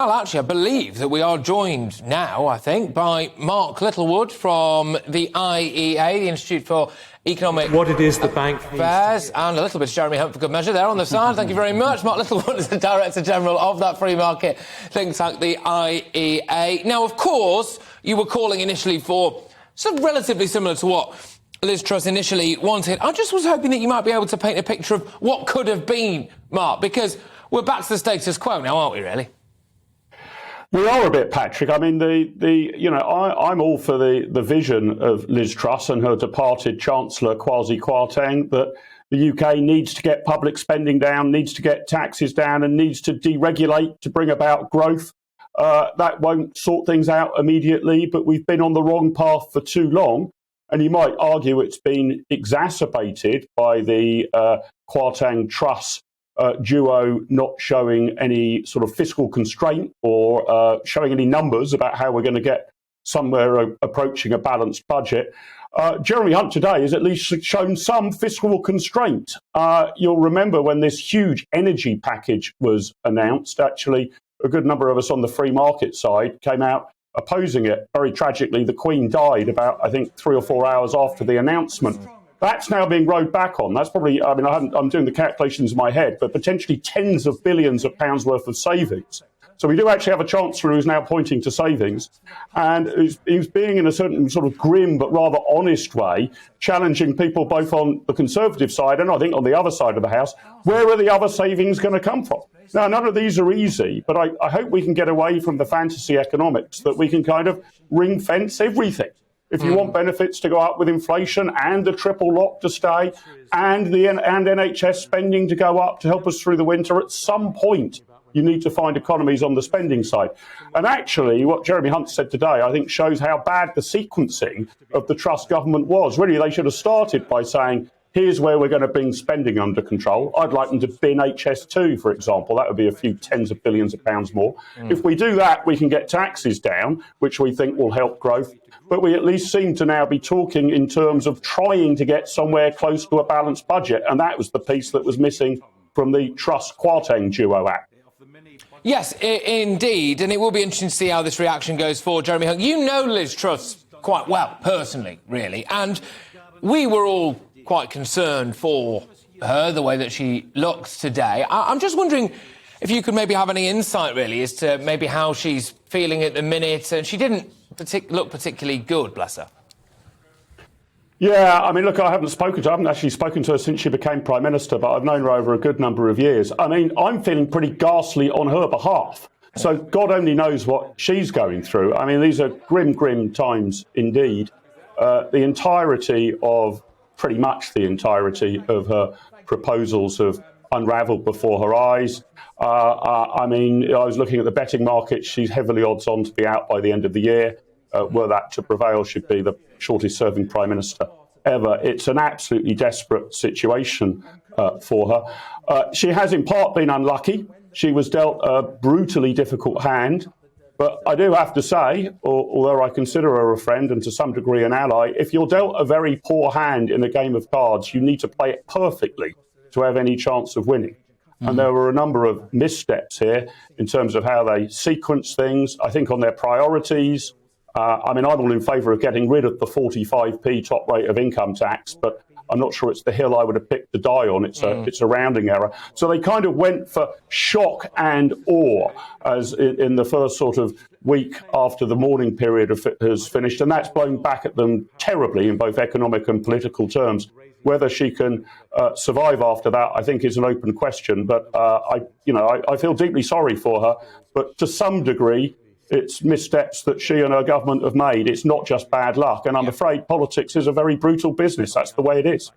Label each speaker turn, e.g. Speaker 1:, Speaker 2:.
Speaker 1: Well, actually, I believe that we are joined now, I think, by Mark Littlewood from the IEA, the Institute for Economic
Speaker 2: what it is the bank
Speaker 1: Affairs, and a little bit of Jeremy Hunt for good measure there on the side. Thank you very much. Mark Littlewood is the Director General of that free market think tank, the IEA. Now, of course, you were calling initially for something relatively similar to what Liz Truss initially wanted. I just was hoping that you might be able to paint a picture of what could have been, Mark, because we're back to the status quo now, aren't we, really?
Speaker 3: We are a bit, Patrick. I mean, I'm all for the vision of Liz Truss and her departed Chancellor Kwasi Kwarteng that the UK needs to get public spending down, needs to get taxes down, and needs to deregulate to bring about growth. That won't sort things out immediately, but we've been on the wrong path for too long. And you might argue it's been exacerbated by the Kwarteng-Truss duo not showing any sort of fiscal constraint or showing any numbers about how we're going to get somewhere approaching a balanced budget. Jeremy Hunt today has at least shown some fiscal constraint. You'll remember when this huge energy package was announced, actually a good number of us on the free market side came out opposing it. Very tragically, the Queen died about, I think, 3 or 4 hours after the announcement. That's now being rowed back on. That's probably, I mean, I'm doing the calculations in my head, but potentially tens of billions of pounds worth of savings. So we do actually have a Chancellor who's now pointing to savings, and he's being in a certain sort of grim but rather honest way, challenging people both on the Conservative side and I think on the other side of the House. Where are the other savings going to come from? Now, none of these are easy, but I hope we can get away from the fantasy economics, that we can kind of ring fence everything. If you want benefits to go up with inflation and the triple lock to stay and NHS spending to go up to help us through the winter, at some point you need to find economies on the spending side. And actually, what Jeremy Hunt said today, I think, shows how bad the sequencing of the Truss government was. Really, they should have started by saying, here's where we're going to bring spending under control. I'd like them to bin HS2, for example. That would be a few tens of billions of pounds more. If we do that, we can get taxes down, which we think will help growth. But we at least seem to now be talking in terms of trying to get somewhere close to a balanced budget. And that was the piece that was missing from the Truss-Kwarteng duo act.
Speaker 1: Yes, indeed. And it will be interesting to see how this reaction goes forward. Jeremy Hunt, you know Liz Truss quite well, personally, really. And we were all quite concerned for her, the way that she looks today. I'm just wondering if you could maybe have any insight, really, as to maybe how she's feeling at the minute. And she didn't look particularly good, bless her.
Speaker 3: Yeah, I mean, look, I haven't actually spoken to her since she became Prime Minister, but I've known her over a good number of years. I mean, I'm feeling pretty ghastly on her behalf. So God only knows what she's going through. I mean, these are grim, grim times indeed. Pretty much the entirety of her proposals have unravelled before her eyes. I mean, I was looking at the betting market. She's heavily odds on to be out by the end of the year. Were that to prevail, she'd be the shortest serving Prime Minister ever. It's an absolutely desperate situation for her. She has in part been unlucky. She was dealt a brutally difficult hand. But I do have to say, although I consider her a friend and to some degree an ally, if you're dealt a very poor hand in a game of cards, you need to play it perfectly to have any chance of winning. And there were a number of missteps here in terms of how they sequence things, I think on their priorities. I mean, I'm all in favour of getting rid of the 45p top rate of income tax, but I'm not sure it's the hill I would have picked to die on. It's a rounding error. So they kind of went for shock and awe as in the first sort of week after the mourning period has finished. And that's blown back at them terribly in both economic and political terms. Whether she can survive after that, I think, is an open question. But I feel deeply sorry for her. But to some degree, it's missteps that she and her government have made. It's not just bad luck. And I'm afraid politics is a very brutal business. That's the way it is.